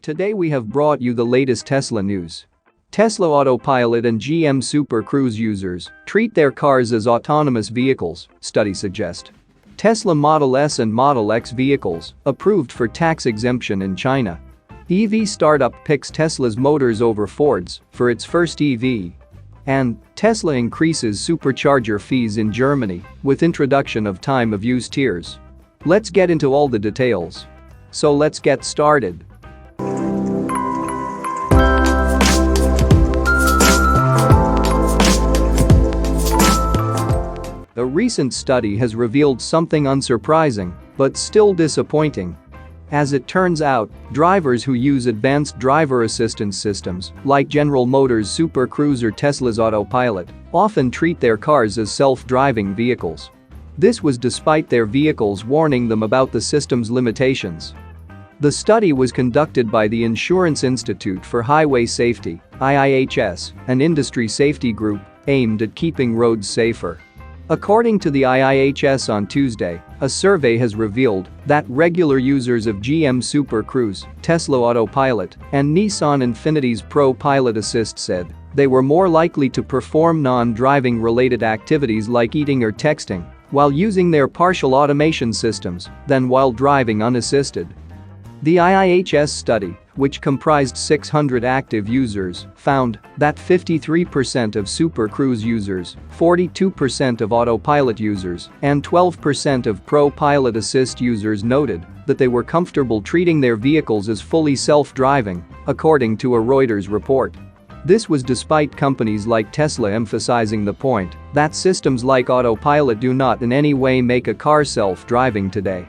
Today we have brought you the latest Tesla news. Tesla Autopilot and GM Super Cruise users treat their cars as autonomous vehicles, studies suggest. Tesla Model S and Model X vehicles approved for tax exemption in China. EV startup picks Tesla's motors over Ford's for its first EV. And Tesla increases Supercharger fees in Germany with introduction of time of use tiers. Let's get into all the details. So let's get started. A recent study has revealed something unsurprising, but still disappointing. As it turns out, drivers who use advanced driver assistance systems, like General Motors' Super Cruise or Tesla's Autopilot, often treat their cars as self-driving vehicles. This was despite their vehicles warning them about the system's limitations. The study was conducted by the Insurance Institute for Highway Safety, IIHS, an industry safety group aimed at keeping roads safer. According to the IIHS on Tuesday, a survey has revealed that regular users of GM Super Cruise, Tesla Autopilot, and Nissan Infinity's Pro Pilot Assist said they were more likely to perform non-driving related activities like eating or texting while using their partial automation systems than while driving unassisted. The IIHS study, which comprised 600 active users, found that 53% of Super Cruise users, 42% of Autopilot users, and 12% of Pro Pilot Assist users noted that they were comfortable treating their vehicles as fully self-driving, according to a Reuters report. This was despite companies like Tesla emphasizing the point that systems like Autopilot do not in any way make a car self-driving today.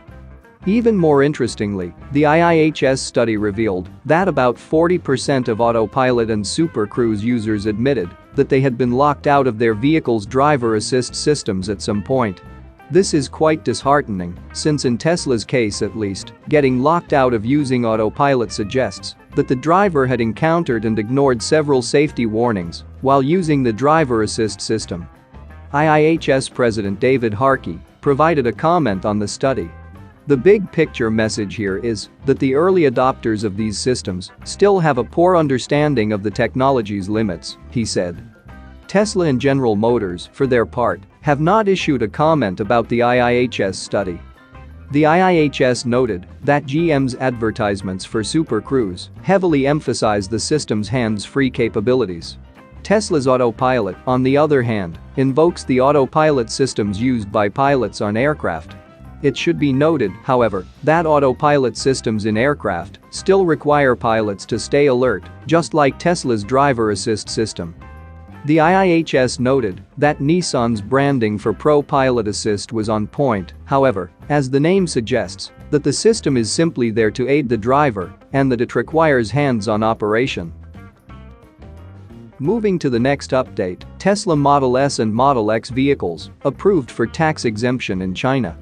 Even more interestingly, the IIHS study revealed that about 40% of Autopilot and Super Cruise users admitted that they had been locked out of their vehicle's driver assist systems at some point. This is quite disheartening, since in Tesla's case at least, getting locked out of using Autopilot suggests that the driver had encountered and ignored several safety warnings while using the driver assist system. IIHS President David Harkey provided a comment on the study. The big picture message here is that the early adopters of these systems still have a poor understanding of the technology's limits, he said. Tesla and General Motors, for their part, have not issued a comment about the IIHS study. The IIHS noted that GM's advertisements for Super Cruise heavily emphasize the system's hands-free capabilities. Tesla's Autopilot, on the other hand, invokes the autopilot systems used by pilots on aircraft. It should be noted, however, that autopilot systems in aircraft still require pilots to stay alert, just like Tesla's driver assist system. The IIHS noted that Nissan's branding for Pro Pilot Assist was on point, however, as the name suggests, that the system is simply there to aid the driver and that it requires hands-on operation. Moving to the next update, Tesla Model S and Model X vehicles approved for tax exemption in China.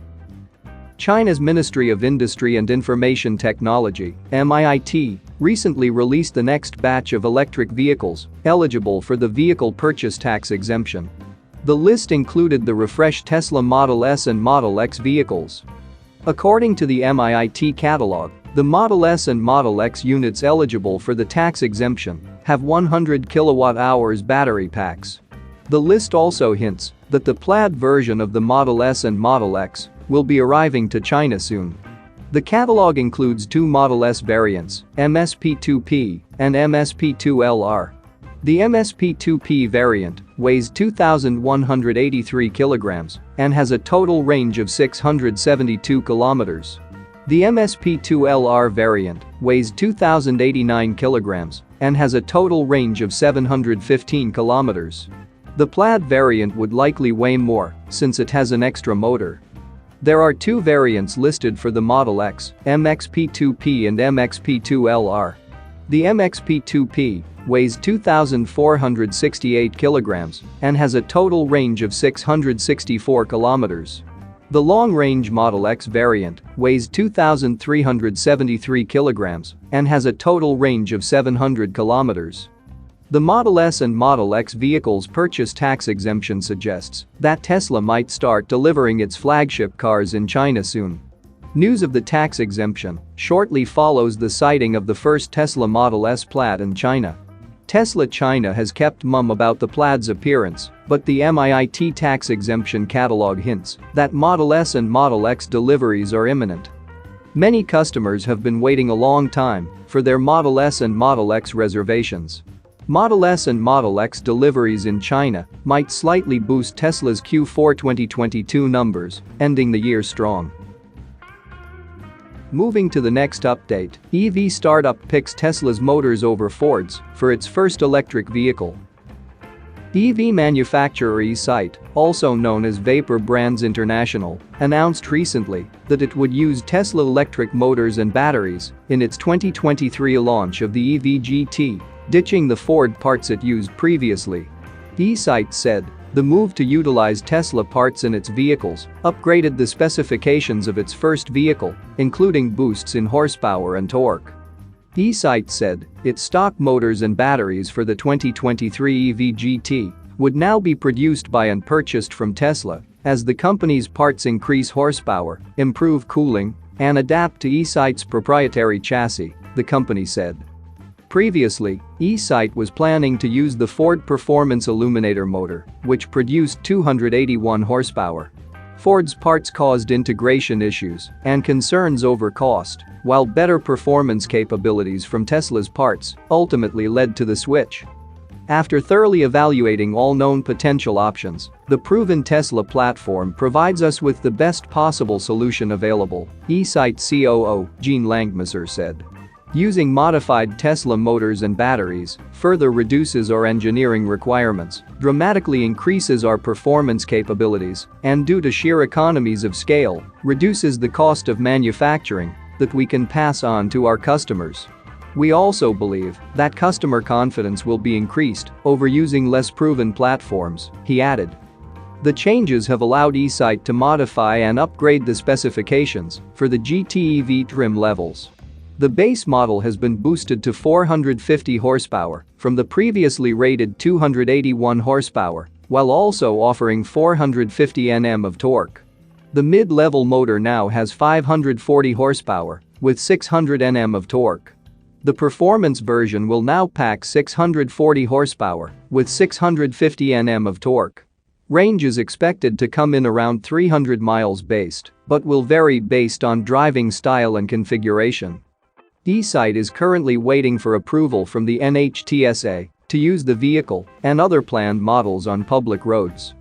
China's Ministry of Industry and Information Technology, MIIT, recently released the next batch of electric vehicles eligible for the vehicle purchase tax exemption. The list included the refreshed Tesla Model S and Model X vehicles. According to the MIIT catalog, the Model S and Model X units eligible for the tax exemption have 100 kilowatt-hours battery packs. The list also hints that the Plaid version of the Model S and Model X will be arriving to China soon. The catalog includes two Model S variants, MSP2P and MSP2LR. The MSP2P variant weighs 2,183 kilograms and has a total range of 672 kilometers. The MSP2LR variant weighs 2,089 kilograms and has a total range of 715 kilometers. The Plaid variant would likely weigh more since it has an extra motor. There are two variants listed for the Model X, MXP2P and MXP2LR. The MXP2P weighs 2,468 kilograms and has a total range of 664 kilometers. The long-range Model X variant weighs 2,373 kilograms and has a total range of 700 kilometers. The Model S and Model X vehicles purchase tax exemption suggests that Tesla might start delivering its flagship cars in China soon. News of the tax exemption shortly follows the sighting of the first Tesla Model S Plaid in China. Tesla China has kept mum about the Plaid's appearance, but the MIIT tax exemption catalog hints that Model S and Model X deliveries are imminent. Many customers have been waiting a long time for their Model S and Model X reservations. Model S and Model X deliveries in China might slightly boost Tesla's Q4 2022 numbers, ending the year strong. Moving to the next update, EV startup picks Tesla's motors over Ford's for its first electric vehicle. EV manufacturer eSight, also known as Vapor Brands International, announced recently that it would use Tesla electric motors and batteries in its 2023 launch of the EV GT, ditching the Ford parts it used previously. eSight said the move to utilize Tesla parts in its vehicles upgraded the specifications of its first vehicle, including boosts in horsepower and torque. eSight said its stock motors and batteries for the 2023 EV GT would now be produced by and purchased from Tesla as the company's parts increase horsepower, improve cooling, and adapt to eSight's proprietary chassis, the company said. Previously, eSight was planning to use the Ford Performance Illuminator motor, which produced 281 horsepower. Ford's parts caused integration issues and concerns over cost, while better performance capabilities from Tesla's parts ultimately led to the switch. After thoroughly evaluating all known potential options, the proven Tesla platform provides us with the best possible solution available, eSight COO Gene Langmuser said. Using modified Tesla motors and batteries further reduces our engineering requirements, dramatically increases our performance capabilities, and due to sheer economies of scale, reduces the cost of manufacturing that we can pass on to our customers. We also believe that customer confidence will be increased over using less proven platforms, he added. The changes have allowed eSight to modify and upgrade the specifications for the GT EV trim levels. The base model has been boosted to 450 horsepower from the previously rated 281 horsepower, while also offering 450 Nm of torque. The mid-level motor now has 540 horsepower with 600 Nm of torque. The performance version will now pack 640 horsepower with 650 Nm of torque. Range is expected to come in around 300 miles based, but will vary based on driving style and configuration. eSight is currently waiting for approval from the NHTSA to use the vehicle and other planned models on public roads.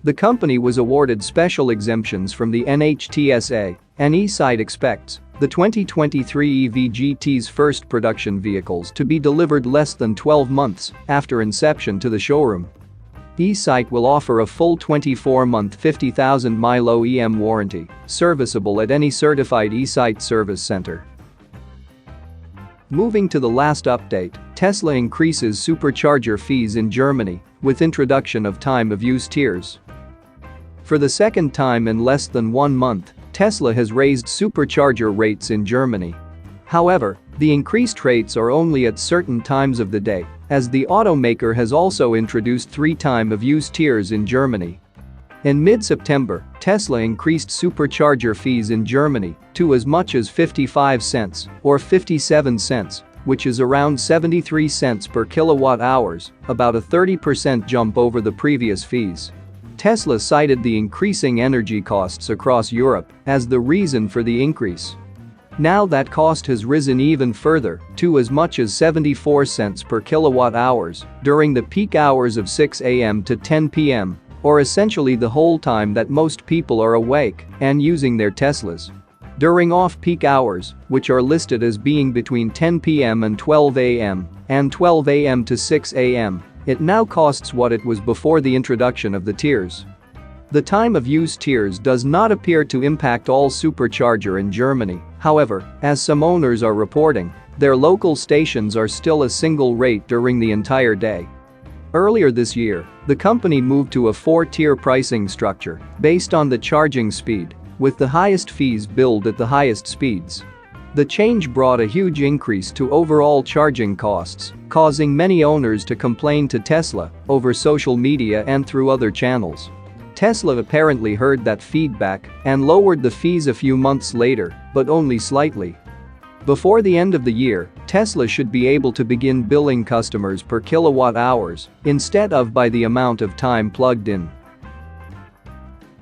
The company was awarded special exemptions from the NHTSA, and eSight expects the 2023 EV GT's first production vehicles to be delivered less than 12 months after inception to the showroom. eSight will offer a full 24-month 50,000-mile OEM warranty, serviceable at any certified eSight service center. Moving to the last update, Tesla increases supercharger fees in Germany with introduction of time-of-use tiers. For the second time in less than 1 month, Tesla has raised supercharger rates in Germany. However, the increased rates are only at certain times of the day, as the automaker has also introduced 3 time-of-use tiers in Germany. In mid-September, Tesla increased supercharger fees in Germany to as much as 55 cents or 57 cents, which is around 73 cents per kilowatt-hours, about a 30% jump over the previous fees. Tesla cited the increasing energy costs across Europe as the reason for the increase. Now that cost has risen even further to as much as 74 cents per kilowatt-hours during the peak hours of 6 a.m. to 10 p.m., or essentially the whole time that most people are awake and using their Teslas. During off-peak hours, which are listed as being between 10 p.m. and 12 a.m. and 12 a.m. to 6 a.m., it now costs what it was before the introduction of the tiers. The time-of-use tiers does not appear to impact all supercharger in Germany, however, as some owners are reporting, their local stations are still a single rate during the entire day. Earlier this year, the company moved to a 4-tier pricing structure based on the charging speed, with the highest fees billed at the highest speeds. The change brought a huge increase to overall charging costs, causing many owners to complain to Tesla over social media and through other channels. Tesla apparently heard that feedback and lowered the fees a few months later, but only slightly. Before the end of the year, Tesla should be able to begin billing customers per kilowatt hours instead of by the amount of time plugged in.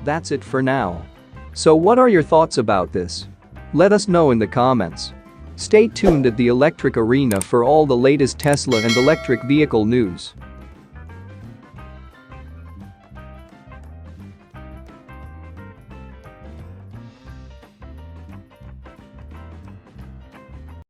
That's it for now. So what are your thoughts about this? Let us know in the comments. Stay tuned at the Electric Arena for all the latest Tesla and electric vehicle news.